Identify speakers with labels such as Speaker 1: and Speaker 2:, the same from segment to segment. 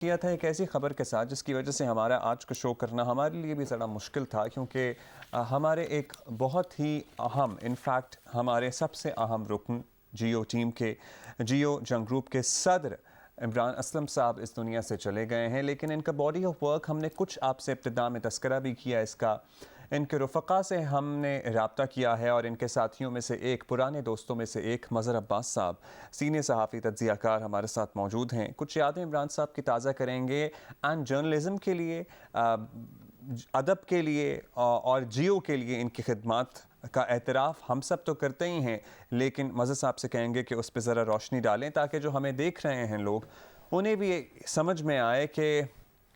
Speaker 1: کیا تھا ایک ایسی خبر کے ساتھ جس کی وجہ سے ہمارا آج کا شو کرنا ہمارے لیے بھی ذرا مشکل تھا، کیونکہ ہمارے ایک بہت ہی اہم، انفیکٹ ہمارے سب سے اہم رکن جیو ٹیم کے، جیو جنگ گروپ کے صدر عمران اسلم صاحب اس دنیا سے چلے گئے ہیں، لیکن ان کا باڈی آف ورک ہم نے کچھ آپ سے ابتدا میں تذکرہ بھی کیا اس کا۔ ان کے رفقا سے ہم نے رابطہ کیا ہے اور ان کے ساتھیوں میں سے ایک، پرانے دوستوں میں سے ایک، مظہر عباس صاحب، سینئر صحافی تجزیہ کار ہمارے ساتھ موجود ہیں۔ کچھ یادیں عمران صاحب کی تازہ کریں گے اینڈ جرنلزم کے لیے، ادب کے لیے اور جیو کے لیے ان کی خدمات کا اعتراف ہم سب تو کرتے ہی ہیں، لیکن مظہر صاحب سے کہیں گے کہ اس پہ ذرا روشنی ڈالیں تاکہ جو ہمیں دیکھ رہے ہیں لوگ انہیں بھی سمجھ میں آئے کہ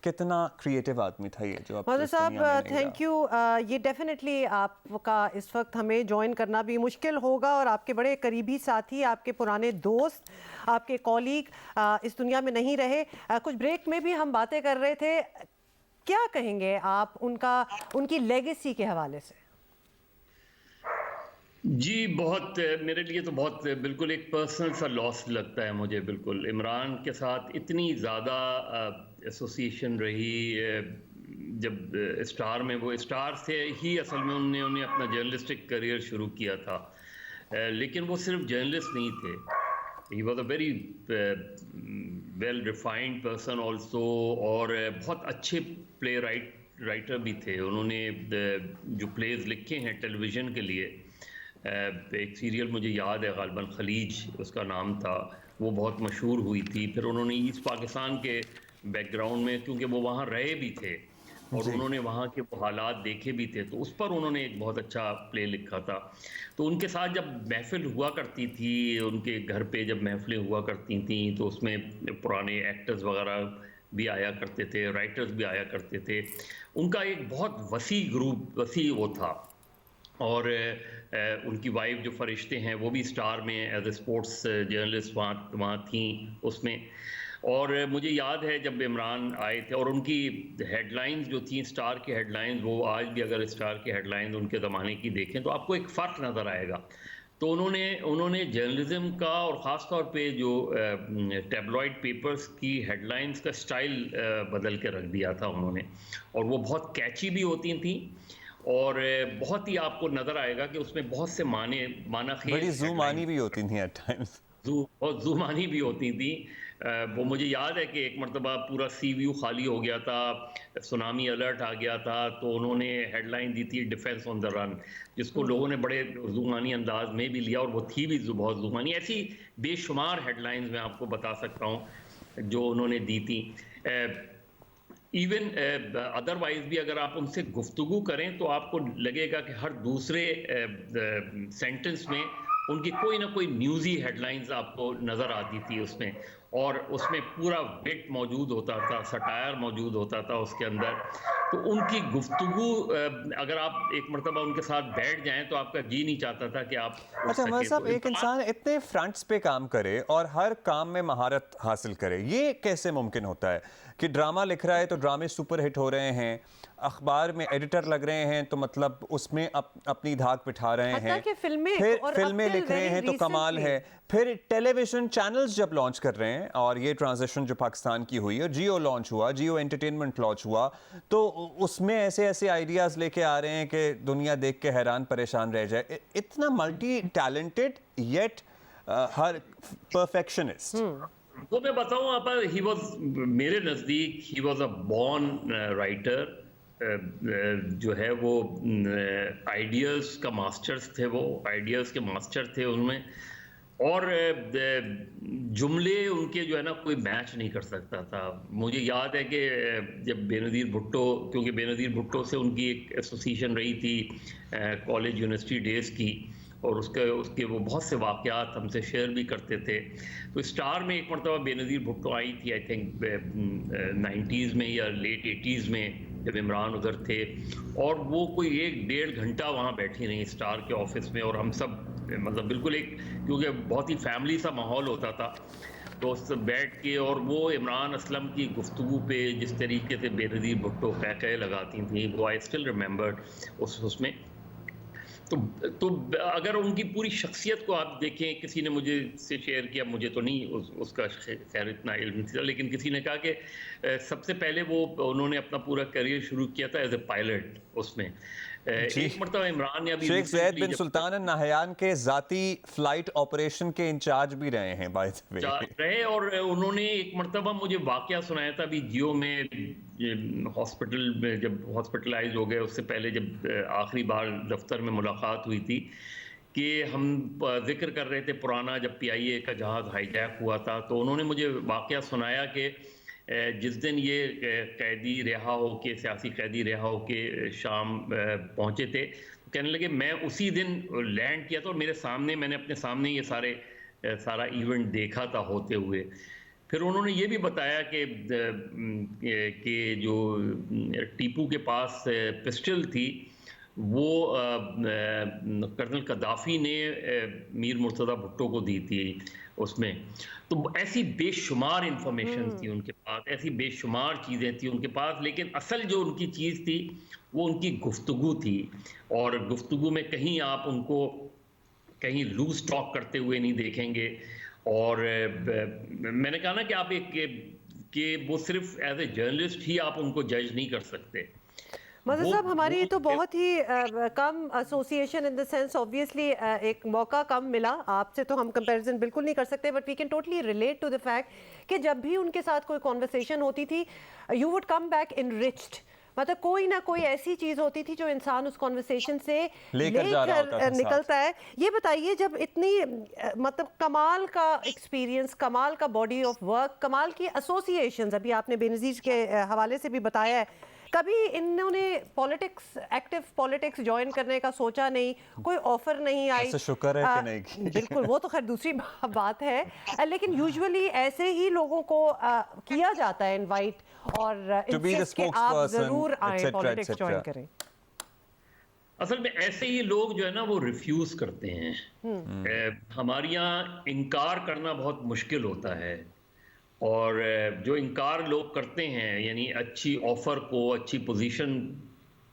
Speaker 1: کتنا کریٹیو آدمی تھا یہ جو اب
Speaker 2: مظہر صاحب تھینک یو۔ یہ ڈیفینیٹلی آپ کا اس وقت ہمیں جوائن کرنا بھی مشکل ہوگا، اور آپ کے بڑے قریبی ساتھی، آپ کے پرانے دوست، آپ کے کولیگ اس دنیا میں نہیں رہے۔ کچھ بریک میں بھی ہم باتیں کر رہے تھے، کیا کہیں گے آپ ان کی لیگیسی کے حوالے سے؟
Speaker 3: جی بہت، میرے لیے تو بہت بالکل ایک پرسنل سا لاس لگتا ہے مجھے۔ بالکل عمران کے ساتھ اتنی زیادہ ایسوسیشن رہی، جب اسٹار میں وہ اسٹار سے ہی اصل میں انہیں اپنا جرنلسٹک کریئر شروع کیا تھا، لیکن وہ صرف جرنلسٹ نہیں تھے، he was a very well refined person also, اور بہت اچھے پلے رائٹر بھی تھے۔ انہوں نے جو پلیز لکھے ہیں ٹیلی ویژن کے لیے، ایک سیریل مجھے یاد ہے، غالباً خلیج اس کا نام تھا، وہ بہت مشہور ہوئی تھی۔ پھر انہوں نے ایسٹ پاکستان کے بیک گراؤنڈ میں، کیونکہ وہ وہاں رہے بھی تھے اور
Speaker 1: جی
Speaker 3: انہوں نے وہاں کے وہ حالات دیکھے بھی تھے، تو اس پر انہوں نے ایک بہت اچھا پلے لکھا تھا۔ تو ان کے ساتھ جب محفل ہوا کرتی تھی، ان کے گھر پہ جب محفلیں ہوا کرتی تھیں، تو اس میں پرانے ایکٹرز وغیرہ بھی آیا کرتے تھے، رائٹرز بھی آیا کرتے تھے۔ ان کا ایک بہت وسیع گروپ، وسیع وہ تھا، اور ان کی وائف جو فرشتے ہیں وہ بھی اسٹار میں ایز اے اسپورٹس جرنلسٹ وہاں تھیں اس میں۔ اور مجھے یاد ہے جب عمران آئے تھے، اور ان کی ہیڈ لائنز جو تھیں اسٹار کی ہیڈ لائنز، وہ آج بھی اگر اسٹار کی ہیڈ لائنز ان کے زمانے کی دیکھیں تو آپ کو ایک فرق نظر آئے گا۔ تو انہوں نے جرنلزم کا، اور خاص طور پہ جو ٹیبلوئڈ پیپرز کی ہیڈ لائنز کا سٹائل بدل کے رکھ دیا تھا انہوں نے، اور وہ بہت کیچی بھی ہوتی تھیں، اور بہت ہی آپ کو نظر آئے گا کہ اس میں بہت سے معنی خیز
Speaker 1: بڑی زومانی بھی ہوتی تھیں ایٹ ٹائمز،
Speaker 3: بہت زمانی بھی ہوتی تھیں۔ وہ مجھے یاد ہے کہ ایک مرتبہ پورا سی ویو خالی ہو گیا تھا، سونامی الرٹ آ گیا تھا، تو انہوں نے ہیڈ لائن دی تھی ڈیفینس آن دا رن، جس کو لوگوں نے بڑے زمانی انداز میں بھی لیا، اور وہ تھی بھی بہت زمانی۔ ایسی بے شمار ہیڈ لائنز میں آپ کو بتا سکتا ہوں جو انہوں نے دی تھیں۔ ایون ادروائز بھی اگر آپ ان سے گفتگو کریں تو آپ کو لگے گا کہ ہر دوسرے سینٹنس میں ان کی کوئی نہ کوئی نیوزی ہیڈ لائنز آپ کو نظر آتی تھی اس میں، اور اس میں پورا وٹ موجود ہوتا تھا، سٹائر موجود ہوتا تھا اس کے اندر۔ تو ان کی گفتگو اگر آپ ایک مرتبہ ان کے ساتھ بیٹھ جائیں تو آپ کا جی نہیں چاہتا تھا کہ آپ اٹھ
Speaker 1: اچھا عمر
Speaker 3: سکیں۔
Speaker 1: صاحب، ایک انسان اتنے فرنٹس پہ کام کرے اور ہر کام میں مہارت حاصل کرے، یہ کیسے ممکن ہوتا ہے کہ ڈرامہ لکھ رہا ہے تو ڈرامے سپر ہٹ ہو رہے ہیں، اخبار میں ایڈیٹر لگ رہے ہیں تو مطلب اس میں اپنی دھاک بٹھا رہے ہیں، پھر فلمیں لکھ رہے ہیں تو کمال ہے، پھر ٹیلی ویژن چینلز جب لانچ کر رہے ہیں، اور یہ ٹرانزیشن جو پاکستان کی ہوئی ہے، جیو لانچ ہوا، جیو انٹرٹینمنٹ لانچ ہوا، تو اس میں ایسے آئیڈیاز لے کے آ رہے ہیں کہ دنیا دیکھ کے حیران پریشان رہ جائے۔ اتنا ملٹی ٹیلنٹڈ یٹ ہر پرفیکشنسٹ۔
Speaker 3: وہ میں بتاؤں آپ، میرے نزدیک ہی واز اے بورن رائٹر، جو ہے وہ آئیڈیاز کا ماسٹرز تھے، وہ آئیڈیاز کے ماسٹر تھے ان میں، اور جملے ان کے جو ہے نا کوئی میچ نہیں کر سکتا تھا۔ مجھے یاد ہے کہ جب بے نظیر بھٹو، کیونکہ بے نظیر بھٹو سے ان کی ایک ایسوسیشن رہی تھی کالج یونیورسٹی ڈیز کی، اور اس کے وہ بہت سے واقعات ہم سے شیئر بھی کرتے تھے۔ تو اسٹار میں ایک مرتبہ بے نظیر بھٹو آئی تھی، آئی تھنک 90s میں یا لیٹ 80s میں، جب عمران ادھر تھے، اور وہ کوئی 1-1.5 گھنٹہ وہاں بیٹھی رہی اسٹار کے آفس میں، اور ہم سب مطلب بالکل ایک، کیونکہ بہت ہی فیملی سا ماحول ہوتا تھا، دوست بیٹھ کے، اور وہ عمران اسلم کی گفتگو پہ جس طریقے سے بے نظیر بھٹو قہقہے لگاتی تھیں، وہ آئی اسٹل ریممبر اس میں۔ تو اگر ان کی پوری شخصیت کو آپ دیکھیں, کسی نے مجھے سے شیئر کیا, مجھے تو نہیں اس کا خیر اتنا علم تھا, لیکن کسی نے کہا کہ سب سے پہلے انہوں نے اپنا پورا کریئر شروع کیا تھا ایز اے پائلٹ. اس میں ایک مرتبہ عمران نے ابھی
Speaker 1: شیخ زید بن سلطان النہیان کے ذاتی فلائٹ آپریشن کے انچارج بھی رہے ہیں بائی دی وے
Speaker 3: رہے, اور انہوں نے ایک مرتبہ مجھے واقعہ سنایا تھا ابھی جیو میں ہاسپٹل میں جب ہاسپٹلائز ہو گئے, اس سے پہلے جب آخری بار دفتر میں ملاقات ہوئی تھی, کہ ہم ذکر کر رہے تھے پرانا جب PIA کا جہاز ہائی جیک ہوا تھا, تو انہوں نے مجھے واقعہ سنایا کہ جس دن یہ قیدی رہا ہو کے, سیاسی قیدی رہا ہو کے شام پہنچے تھے, کہنے لگے میں اسی دن لینڈ کیا تھا اور میرے سامنے, میں نے اپنے سامنے یہ سارا ایونٹ دیکھا تھا ہوتے ہوئے. پھر انہوں نے یہ بھی بتایا کہ جو ٹیپو کے پاس پسٹل تھی وہ کرنل قذافی نے میر مرتضیٰ بھٹو کو دی تھی اس میں. تو ایسی بے شمار انفارمیشن تھی ان کے پاس, ایسی بے شمار چیزیں تھیں ان کے پاس, لیکن اصل جو ان کی چیز تھی وہ ان کی گفتگو تھی, اور گفتگو میں کہیں آپ ان کو کہیں لوز ٹاک کرتے ہوئے نہیں دیکھیں گے. اور میں نے کہا نا کہ آپ کہ وہ صرف ایز اے جرنلسٹ ہی آپ ان کو جج نہیں کر سکتے.
Speaker 2: مظہر صاحب, ہماری تو بہت ہی کم association in the sense, obviously ایک موقع کم ملا آپ سے, تو ہم کمپیریزن بالکل نہیں کر سکتے, but we can totally relate to the fact کہ جب بھی ان کے ساتھ کوئی کانورسیشن ہوتی تھی, you would come back enriched, مطلب کوئی نہ کوئی ایسی چیز ہوتی تھی جو انسان اس کانورسیشن سے لے کر نکلتا ہے. یہ بتائیے, جب اتنی مطلب کمال کا ایکسپیرینس, کمال کا باڈی آف ورک, کمال کی ایسوسیشنز, ابھی آپ نے بے نظیر کے حوالے سے بھی بتایا ہے, کبھی انہوں نے پالیٹکس, ایکٹیو پالیٹکس جوائن کرنے کا سوچا نہیں, کوئی آفر نہیں آئی؟
Speaker 1: شکر ہے کہ نہیں.
Speaker 2: بالکل, وہ تو خیر دوسری بات ہے, لیکن یوزولی ایسے ہی لوگوں کو کیا جاتا ہے انوائٹ, اور انسسٹ کہ آپ ضرور آئیں, پالیٹکس جوائن کریں.
Speaker 3: اصل میں ایسے ہی لوگ جو ہے نا وہ ریفیوز کرتے ہیں. ہمارے یہاں انکار کرنا بہت مشکل ہوتا ہے, اور جو انکار لوگ کرتے ہیں, یعنی اچھی آفر کو, اچھی پوزیشن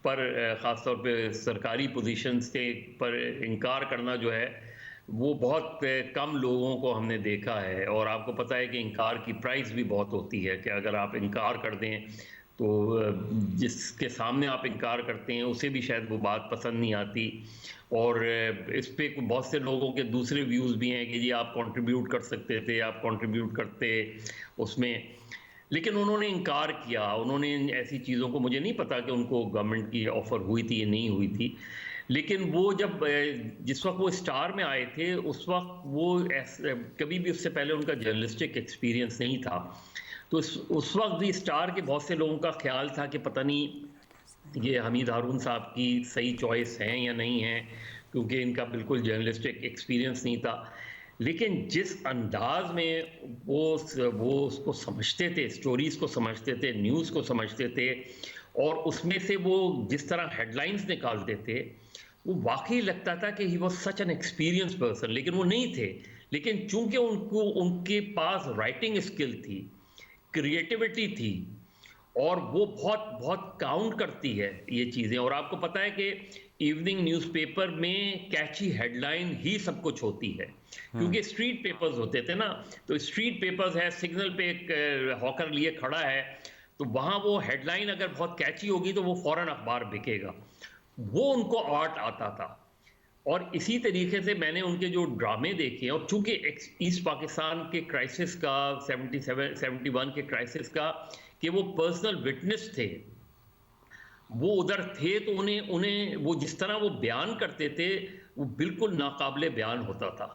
Speaker 3: پر, خاص طور پہ سرکاری پوزیشن سے پر انکار کرنا جو ہے وہ بہت کم لوگوں کو ہم نے دیکھا ہے. اور آپ کو پتہ ہے کہ انکار کی پرائز بھی بہت ہوتی ہے, کہ اگر آپ انکار کر دیں تو جس کے سامنے آپ انکار کرتے ہیں اسے بھی شاید وہ بات پسند نہیں آتی. اور اس پہ بہت سے لوگوں کے دوسرے ویوز بھی ہیں کہ جی آپ کنٹریبیوٹ کر سکتے تھے, آپ کنٹریبیوٹ کرتے اس میں, لیکن انہوں نے انکار کیا. انہوں نے ایسی چیزوں کو, مجھے نہیں پتا کہ ان کو گورنمنٹ کی آفر ہوئی تھی یا نہیں ہوئی تھی, لیکن وہ جس وقت وہ اسٹار میں آئے تھے اس وقت وہ کبھی بھی اس سے پہلے ان کا جرنلسٹک ایکسپیرینس نہیں تھا. تو اس وقت بھی اسٹار کے بہت سے لوگوں کا خیال تھا کہ پتہ نہیں یہ حمید ہارون صاحب کی صحیح چوائس ہیں یا نہیں ہیں, کیونکہ ان کا بالکل جرنلسٹک ایکسپیرینس نہیں تھا. لیکن جس انداز میں وہ اس کو سمجھتے تھے, اسٹوریز کو سمجھتے تھے, نیوز کو سمجھتے تھے, اور اس میں سے وہ جس طرح ہیڈ لائنز نکالتے تھے, وہ واقعی لگتا تھا کہ he was such an experience person. لیکن وہ نہیں تھے, لیکن چونکہ ان کے پاس رائٹنگ اسکل تھی, کریٹیوٹی تھی, اور وہ بہت بہت کاؤنٹ کرتی ہے یہ چیزیں. اور آپ کو پتہ ہے کہ ایوننگ نیوز پیپر میں کیچی ہیڈ لائن ہی سب کچھ ہوتی ہے, کیونکہ اسٹریٹ پیپرز ہوتے تھے نا, تو اسٹریٹ پیپرز ہے, سگنل پہ ایک ہاکر لیے کھڑا ہے, تو وہاں وہ ہیڈ لائن اگر بہت کیچی ہوگی تو وہ فوراً اخبار بکے گا. وہ ان کو آرٹ آتا تھا. اور اسی طریقے سے میں نے ان کے جو ڈرامے دیکھے, اور چونکہ ایسٹ پاکستان کے کرائسس کا, 71 کے کرائسس کا, کہ وہ پرسنل وٹنس تھے, وہ ادھر تھے, تو انہیں وہ جس طرح وہ بیان کرتے تھے وہ بالکل ناقابل بیان ہوتا تھا.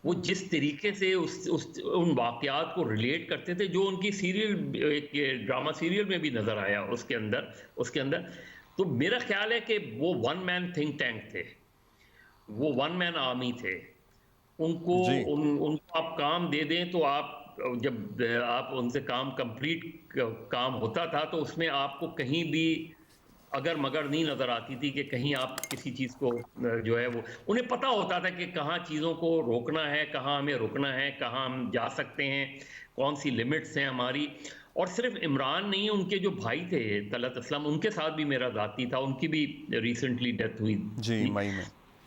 Speaker 3: وہ جس طریقے سے ان واقعات کو ریلیٹ کرتے تھے, جو ان کی سیریل, ڈرامہ سیریل میں بھی نظر آیا اس کے اندر. تو میرا خیال ہے کہ وہ ون مین تھنک ٹینک تھے, وہ ون مین آرمی تھے. ان کو آپ کام دے دیں تو جب آپ ان سے کام کمپلیٹ کام ہوتا تھا تو اس میں آپ کو کہیں بھی اگر مگر نہیں نظر آتی تھی کہ کہیں آپ کسی چیز کو جو ہے وہ, انہیں پتہ ہوتا تھا کہ کہاں چیزوں کو روکنا ہے, کہاں ہمیں رکنا ہے, کہاں ہم جا سکتے ہیں, کون سی لمٹس ہیں ہماری. اور صرف عمران نہیں, ان کے جو بھائی تھے طلعت اسلم, ان کے ساتھ بھی میرا ذاتی تھا, ان کی بھی ریسنٹلی ڈیتھ ہوئی.
Speaker 1: جی, مئی میں.